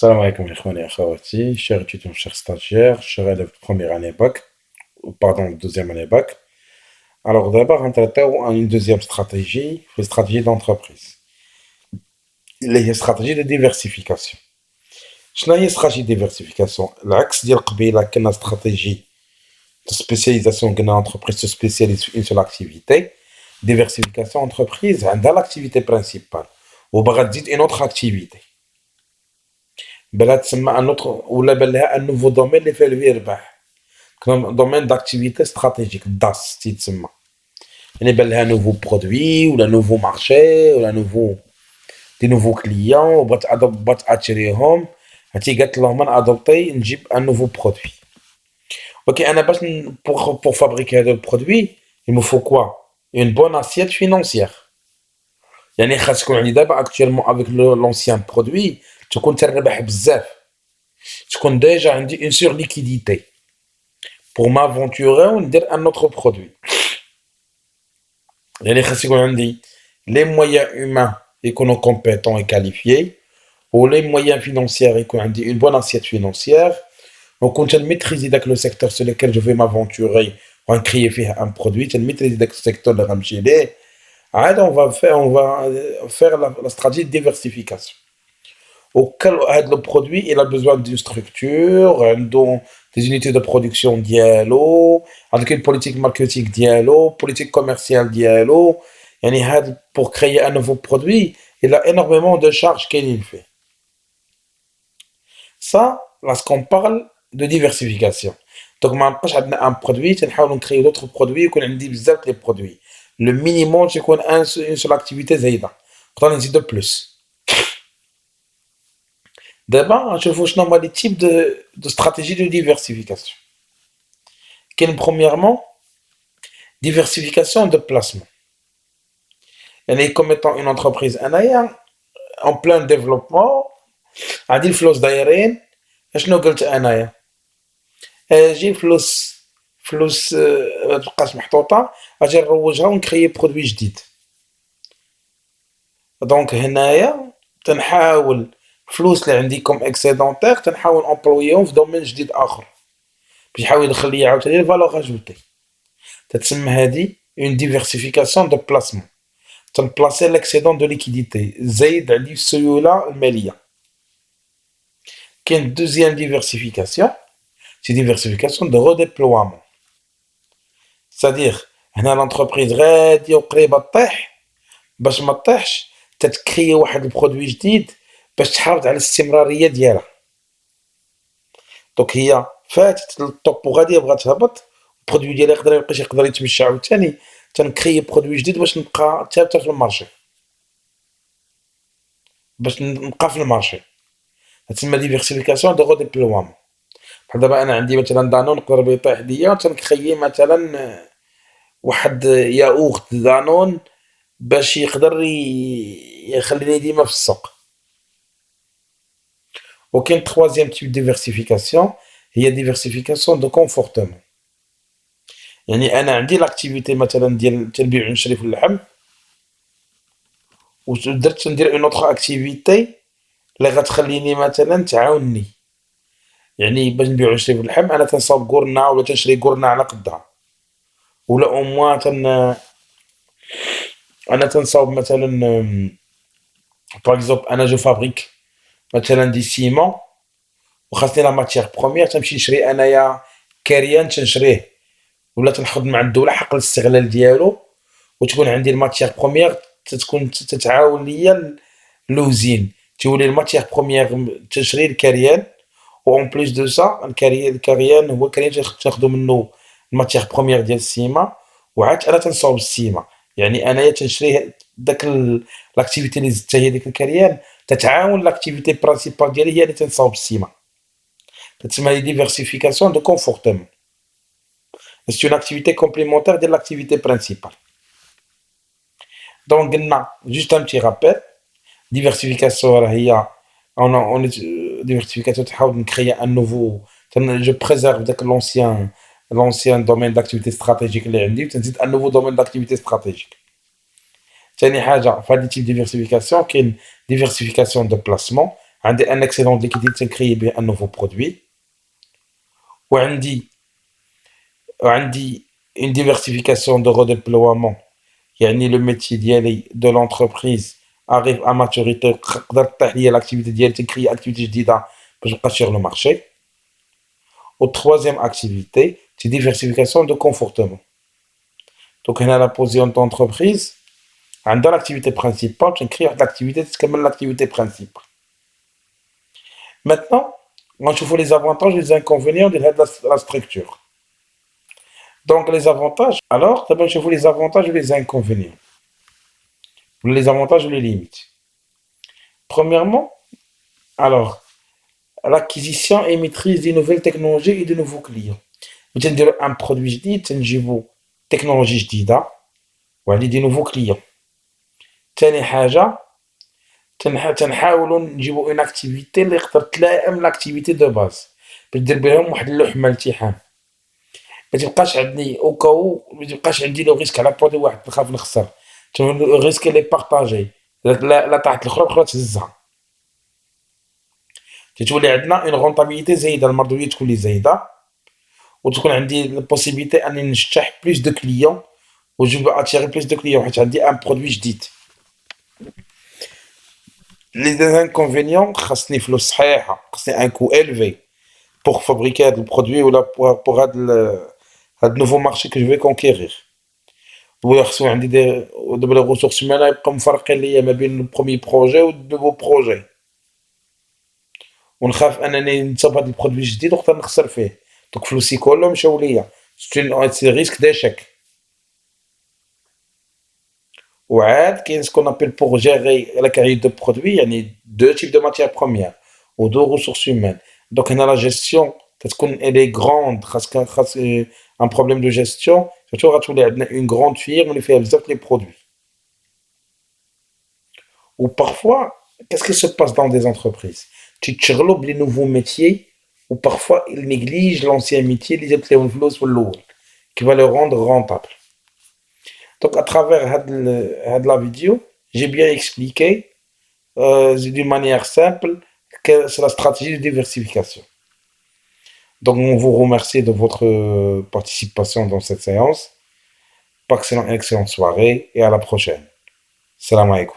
Salam alaikum, ikhwani et akhawati, chers étudiants, chers stagiaires, chers élèves de première année bac, ou pardon, deuxième année bac. Alors d'abord, on traite une deuxième stratégie, une stratégie d'entreprise. Il y a une stratégie de diversification. شنو هي stratégie de diversification? العكس ديال قبيله كنا stratégie de spécialisation كنا entreprise se spécialise sur une seule activité. Diversification entreprise عندها l'activité principale وبغات تزيد une autre activité. بلا تسمى ان اوتر ولا بان لها ان نوفو دومين اللي فيه الربح كما دومين داكتيفيتي استراتيجيك داس تيتسمى يعني بان لها نوفو برودوي ولا نوفو مارشي ولا نوفو دي نوفو كليون بغات اتشريهم هاتي قالت لهم انا ادوبتي نجيب ان نوفو برودوي. اوكي انا باش بور فابريكي هذا البرودوي il me faut quoi une bonne assiette financière يعني خاص تكون عندي دابا اكطوالمون افيك لونسيان برودوي تكون تربح بزاف تكون ديجا عندي اون سور ليكيديتي pour m'aventurer وندير ان اوتر برودوي يعني خاص يكون عندي لي مويان هيومان يكونوا كومبيتون اي كاليفيي و لي مويان فينونسيير يكون عندي اون بون اسيت فينونسيير وكون تنميتريزي داك لو سيكتور سو ليكيل جو في m'aventurer وغنكريي فيه ان برودوي تنميتريزي داك السيكتور اللي غنمشي ليه عاد on va faire la stratégie de diversification. Auquel le produit il a besoin d'une structure, des unités de production diallo, avec une politique marketing diallo, politique commerciale diallo. يعني هاد pour créer un nouveau produit, il a énormément de charges qu'il fait. Ça, lorsqu'on parle de diversification. Donc, ما نبقاش عندنا un produit, تنحاولوا نكريو d'autres produits يكون عندي بزاف لي produits. Le minimum تكون une seule activité زايدة. نقدر نزيد plus. D'abord, je vous nomme les types de stratégies de diversification. Premièrement, diversification de placement. يعني comme étant une entreprise أنايا en plein développement عندي الفلوس دايرين اشنو قلت أنايا اجي فلوس ما تبقاش محطوطة اجي نروجها ونكري برودوي جديد. دونك هنايا تنحاول الفلوس اللي عندي كوم اكسيدونتير تنحاول امبلويهم في دومين جديد اخر باش يحاول يدخل لي عاوتاني الفالور اجوتي. تتسمى هذه اون ديفيرسيفيكاسيون دو بلاسمون تنبلاسي ليكسيدون دو ليكيديتي زايد عندي في السيوله الماليه. كاين دوزيام ديفيرسيفيكاسيون سي ديفيرسيفيكاسيون دو ريديبلوامون سادير هنا لونتربريز غاديه وقريبه طيح باش ما طيحش تتكري واحد البرودوي جديد باش تحافظ على الاستمراريه ديالها. دونك هي فاتت للطوب وغاديه بغات تهبط البرودوي ديالها يقدر يتمشى عاوتاني تنكري برودوي جديد باش نبقى ثابته في المارشي باش نبقى في المارشي. تسمى ديفيرسيفيكاسيون دو ديبلوام. بحال دابا انا عندي مثلا دانون نقدر يطيح ليا تنكري مثلا واحد ياغورت دانون باش يقدر يخليني ديما في السوق. وكاين troisième type de diversification هي diversification de comportement. يعني انا عندي لاكتيفيتي مثلا ديال تنبيع ونشري في اللحم ودرت ندير اون اوتر اكتيفيتي اللي غتخليني مثلا تعاونني. يعني باش نبيع ونشري في اللحم انا تنصاوب قرنه ولا تنشري قرنه على قدها ولا او موان انا تنصاوب مثلا باغ اكزومبل انا جو فابريك مثلا دي سيمون وخاصني لا ماتيير بروميير تنمشي نشري انايا كاريان تنشريه ولا تنحض مع الدوله حق الاستغلال ديالو وتكون عندي الماتيير بروميير تتكون تتعاون ليا لوزين تولي الماتيير بروميير تشري الكاريان وان بليس دو سا الكاريان هو كاريان تاخدو منه الماتيير بروميير ديال السيما وعاد انا تنصاوب السيما. يعني انايا تنشري داك لاكتيفيتي اللي زدتها هي ديك الكاريان تتعاون لاكتيفيتي برينسيبال ديالي هي اللي تنصاوب السيما. تسمى هي ديفيرسيفيكاسيون دو كونفورتمون. C'est une activité complémentaire de l'activité principale. Donc, juste un petit rappel. Diversification, on est diversification, de créer un nouveau. Je préserve l'ancien domaine d'activité stratégique, un nouveau domaine d'activité stratégique. ثاني حاجة في هذا التيب ديفيرسيفيكاسيون كاين ديفيرسيفيكاسيون دو بلاسمون عندي un excédent de liquidité créé bien un nouveau produit وعندي وعندي une diversification de redéploiement يعني le métier ديالي de l'entreprise arrive à maturité تقدر تطيح ليا l'activité ديالي تكري activité جديدة باش نبقى sur le marché. Au troisième activité, c'est diversification de comportement. Donc, on a la position d'entreprise, dans l'activité principale, tu crées l'activité, c'est comme l'activité principale. Maintenant, on trouve les avantages et les inconvénients de la structure. Donc, les avantages, alors, d'abord, je vous les avantages et les inconvénients. Les avantages et les limites. Premièrement, alors, l'acquisition et maîtrise des nouvelles technologies et de nouveaux clients. Vous avez un produit جديد تنجيبوا technologie جديدة وعندي دي nouveaux clients. تاني حاجة تنحاولوا نجيبوا اون اكتيفيتي اللي يقدر تلائم لاكتيفيتي دو باز باش دير بهم واحد اللوحمة التحام، ما تبقاش عندي او كاو ما تبقاش عندي لو ريسك على برودوي واحد نخاف نخسر، تكون لو ريسك اللي بارطاجي، لا طاحت الاخرى الاخرى تهزها، تتولي عندنا اون رونطابيليتي زايده، المردوديه تكون لي زايده، وتكون عندي البوسيبيتي اني نجتاح بلوس دو كليون وجو اتيري بلوس دو كليون حيت عندي ان برودوي جديد. لي انكونفينيون خاصني فلوس صحيحه، خاصني ان كو الفي pour fabriquer هاد البرودوي ولا pour هاد nouveau marché que je vais conquérir. ولا خصو عندي دابا لي ressources humaines يبقاو مفرقين ليا ما بين البروميي بروجي والنوفو بروجي، ونخاف انني نتصاب بهاد البرودوي الجديد ونقدر نخسر فيه، دوك فلوسي كلهم مشاو ليا، سي ريسك ديشيك. وعاد كاين سكون ابيل بور جيري لا كاليتي دو برودوي، يعني دو تيب دو ماتيير بروميير و دو ressources humaines. دونك هنا لا جيستيون كتكون الي غروند، خاص ان بروبليم دو جيستيون، سيرتو غتولي عندنا اون غروند فيرم اللي فيها بزاف لي برودوي. Ou parfois, qu'est-ce qui se passe dans des entreprises? Tu te charlopes les nouveaux métiers, ou parfois ils négligent l'ancien métier, les qui va le rendre rentable. Donc à travers la vidéo, j'ai bien expliqué d'une manière simple que c'est la stratégie de diversification. Donc on vous remercie de votre participation dans cette séance. Excellente soirée et à la prochaine. Salam alaikum.